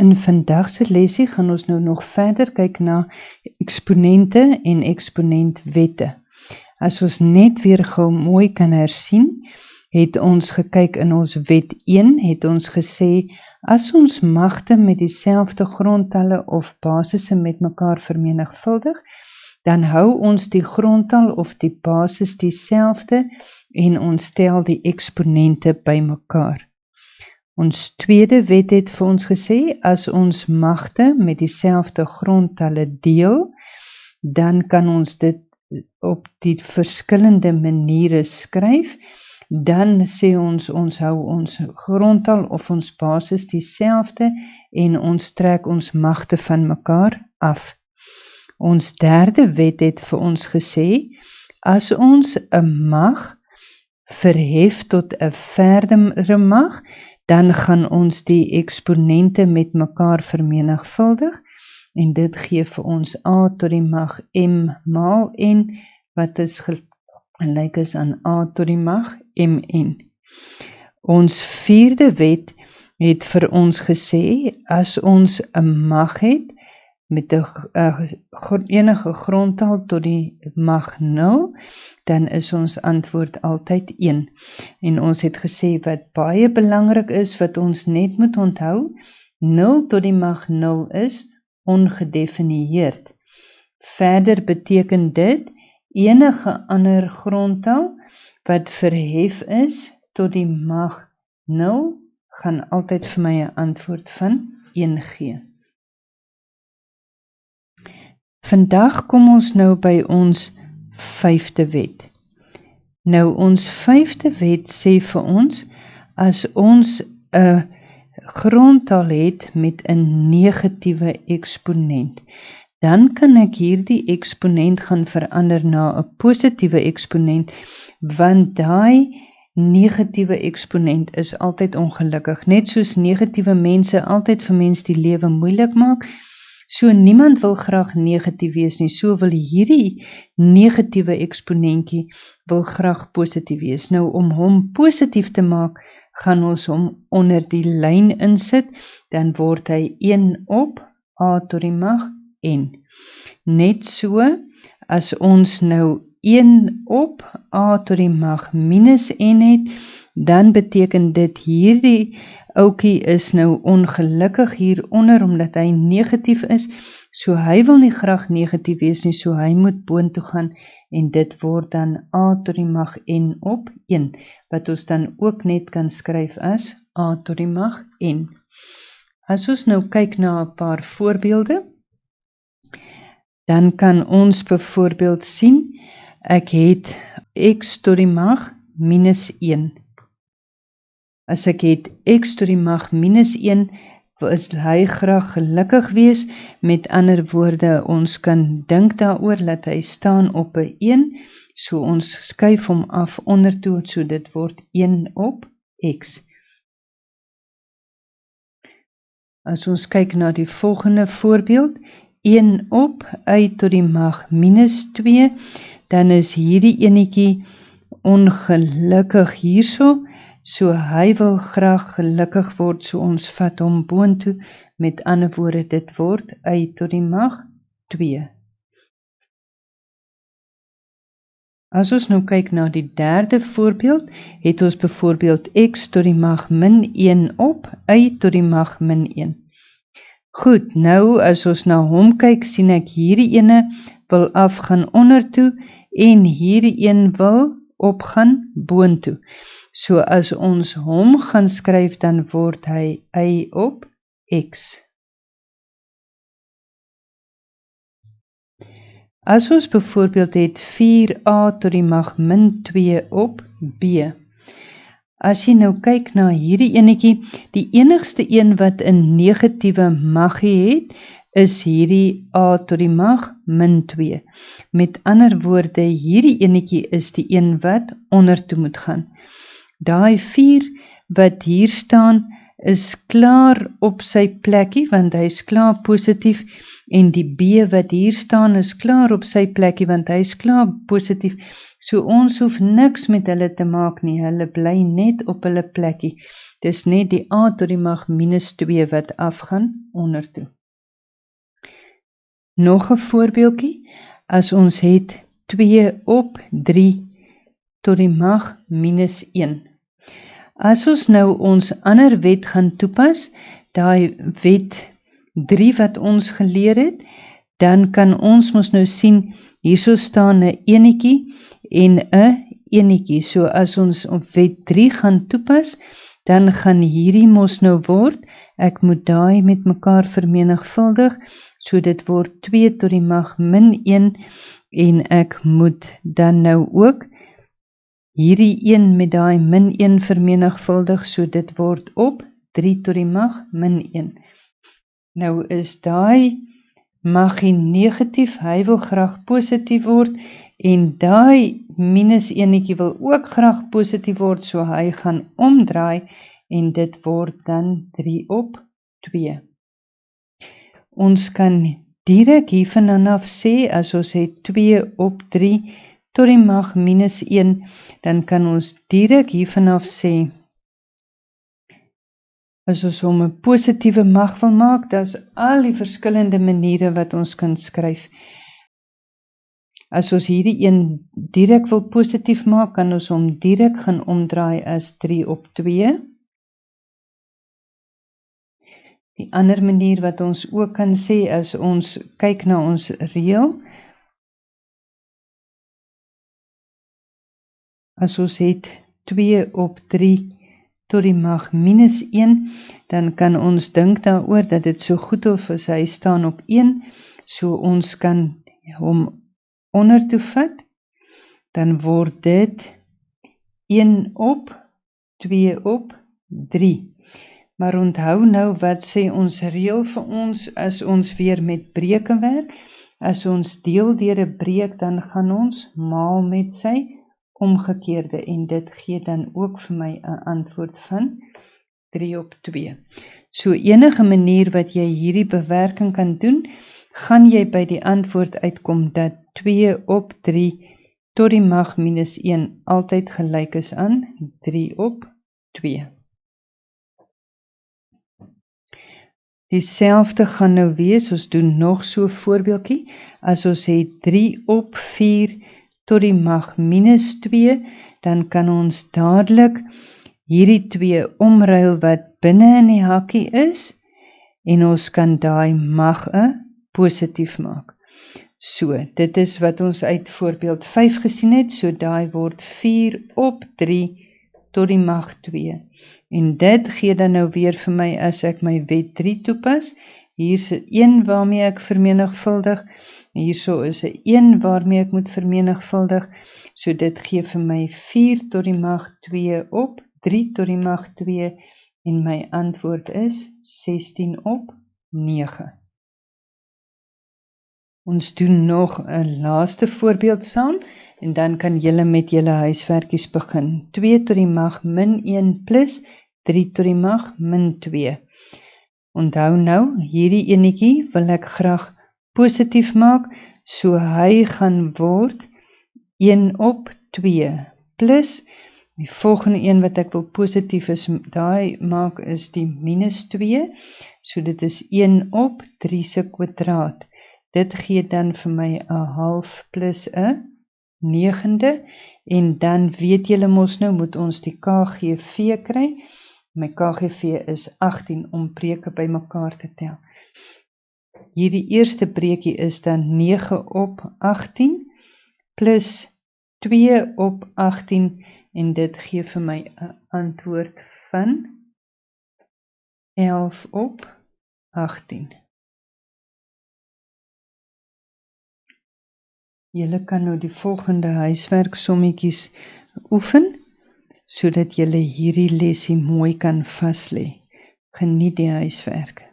In vandag se lesie gaan ons nou nog verder kyk na eksponente en eksponentwette. As ons net weer gou mooi kan hersien, het ons gekyk in ons wet 1, het ons gesê, as ons magte met dieselfde grondtalle of basisse met mekaar vermenigvuldig, dan hou ons die grondtal of die basis dieselfde en ons tel die eksponente by mekaar. Ons tweede wet het vir ons gesê, as ons magte met dieselfde grondtalle deel, dan kan ons dit op die verskillende maniere skryf. Dan sê ons hou ons grondtal of ons basis dieselfde en ons trek ons magte van mekaar af. Ons derde wet het vir ons gesê, as ons 'n mag verhef tot 'n verdere mag, dan gaan ons die eksponente met mekaar vermenigvuldig en dit gee vir ons a tot die mag m maal n, wat is gelyk is aan a tot die mag mn. Ons vierde wet het vir ons gesê, as ons 'n mag het met enige grondtal tot die mag 0, dan is ons antwoord altyd 1. En ons het gesê wat baie belangrik is, wat ons net moet onthou, 0 tot die mag 0 is ongedefinieerd. Verder beteken dit, enige ander grondtal wat verhef is tot die mag 0, gaan altyd vir my 'n antwoord van 1 gee. Vandag kom ons nou by ons 5de wet. Nou ons 5de wet sê vir ons, as ons 'n grondtal het met 'n negatiewe eksponent, dan kan ek hierdie eksponent gaan verander na 'n positiewe eksponent, want daai negatiewe eksponent is altyd ongelukkig. Net soos negatiewe mense altyd vir mense die lewe moeilik maak, so niemand wil graag negatief wees nie, so wil hierdie negatiewe eksponentjie wil graag positief wees. Nou om hom positief te maak, gaan ons hom onder die lyn insit, dan word hy 1 op a tot die mag n. Net so, as ons nou 1 op a tot die mag minus n het, dan beteken dit hierdie oukie is nou ongelukkig hieronder, omdat hy negatief is, so hy wil nie graag negatief wees nie, so hy moet boontoe gaan, en dit word dan a tot die mag n op 1, wat ons dan ook net kan skryf as a tot die mag n. As ons nou kyk na 'n paar voorbeelde, dan kan ons byvoorbeeld sien, ek het x tot die mag minus 1. As ek het x tot die mag minus 1, wil hy graag gelukkig wees. Met ander woorde, ons kan dink daaroor dat hy staan op 'n 1, so ons skuif hom af ondertoe, so dit word 1 op x. As ons kyk na die volgende voorbeeld, 1 op y tot die mag minus 2, dan is hierdie enetjie ongelukkig hierso, so hy wil graag gelukkig word, so ons vat hom boontoe, met ander woorde, dit word y tot die mag 2. As ons nou kyk na die derde voorbeeld, het ons byvoorbeeld x tot die mag min 1 op y tot die mag min 1. Goed, nou as ons na hom kyk, sien ek hierdie ene wil afgaan ondertoe, en hierdie een wil opgaan boontoe. So as ons hom gaan skryf, dan word hy y op x. As ons byvoorbeeld het 4a tot die mag min 2 op b. As jy nou kyk na hierdie enetjie, die enigste een wat 'n negatiewe maggie het, is hierdie a tot die mag min 2. Met ander woorde, hierdie enetjie is die een wat ondertoe moet gaan. Daai 4 wat hier staan, is klaar op sy plekkie, want hy is klaar positief, en die b wat hier staan is klaar op sy plekkie, want hy is klaar positief, so ons hoef niks met hulle te maak nie, hulle bly net op hulle plekkie. Dis net die a tot die mag minus 2 wat afgaan ondertoe. Nog 'n voorbeeldjie, as ons het 2 op 3 tot die mag minus 1. As ons nou ons ander wet gaan toepas, daai wet 3 wat ons geleer het, dan kan ons mos nou sien, hierso staan 'n enetjie en 'n enetjie. So as ons op wet 3 gaan toepas, dan gaan hierdie mos nou word, ek moet daai met mekaar vermenigvuldig, so dit word 2 tot die mag min 1, en ek moet dan nou ook hierdie 1 met daai min 1 vermenigvuldig, so dit word op 3 tot die mag min 1. Nou is daai maggie negatief, hy wil graag positief word, en daai minus enetjie wil ook graag positief word, so hy gaan omdraai, en dit word dan 3 op 2. Ons kan direk hiervan af sê, as ons het 2 op 3 tot die mag minus 1, dan kan ons direk hiervan af sê, as ons hom 'n positiewe mag wil maak, dis al die verskillende maniere wat ons kan skryf. As ons hierdie een direk wil positief maak, kan ons hom direk gaan omdraai as 3 op 2. Die ander manier wat ons ook kan sê, as ons kyk na ons reël, as ons het 2 op 3 tot die mag minus 1, dan kan ons dink daaroor dat dit so goed of as hy staan op 1, so ons kan hom ondertoe vat, dan word dit 1 op 2 op 3. Maar onthou nou, wat sê ons reël vir ons, as ons weer met breuke werk, as ons deel deur 'n breuk, dan gaan ons maal met sy omgekeerde, en dit gee dan ook vir my 'n antwoord van 3 op 2. So enige manier wat jy hierdie bewerking kan doen, gaan jy by die antwoord uitkom dat 2 op 3 tot die mag minus 1 altyd gelyk is aan 3 op 2. Dieselfde gaan nou wees, ons doen nog so 'n voorbeeldjie, as ons het 3 op 4 tot die mag minus 2, dan kan ons dadelik hierdie 2 omruil wat binne in die hakkie is, en ons kan daai mag 'n positief maak. So, dit is wat ons uit voorbeeld 5 gesien het, so daai word 4 op 3 tot die mag 2. En dit gee dan nou weer vir my, as ek my wet 3 toepas, hier's 'n 1 waarmee ek vermenigvuldig, hierso is 'n 1 waarmee ek moet vermenigvuldig, so dit gee vir my 4 tot die mag 2 op 3 tot die mag 2, en my antwoord is 16 op 9. Ons doen nog 'n laaste voorbeeld saam, en dan kan julle met julle huiswerkies begin. 2 tot die mag min 1 plus 3 tot die mag min 2. Onthou nou, hierdie enetjie wil ek graag positief maak, so hy gaan word 1 op 2, plus die volgende een wat ek wil positief is, daai maak is die minus 2, so dit is 1 op 3 se kwadraat. Dit gee dan vir my 'n half plus 'n 9de, en dan weet julle mos nou, moet ons die KGV kry. My KGV is 18 om breuke by mekaar te tel. Hierdie eerste breekie is dan 9 op 18 plus 2 op 18, en dit gee vir my 'n antwoord van 11 op 18. Julle kan nou die volgende huiswerk sommetjies oefen, sodat julle hierdie lesie mooi kan vas lê. Geniet die huiswerk.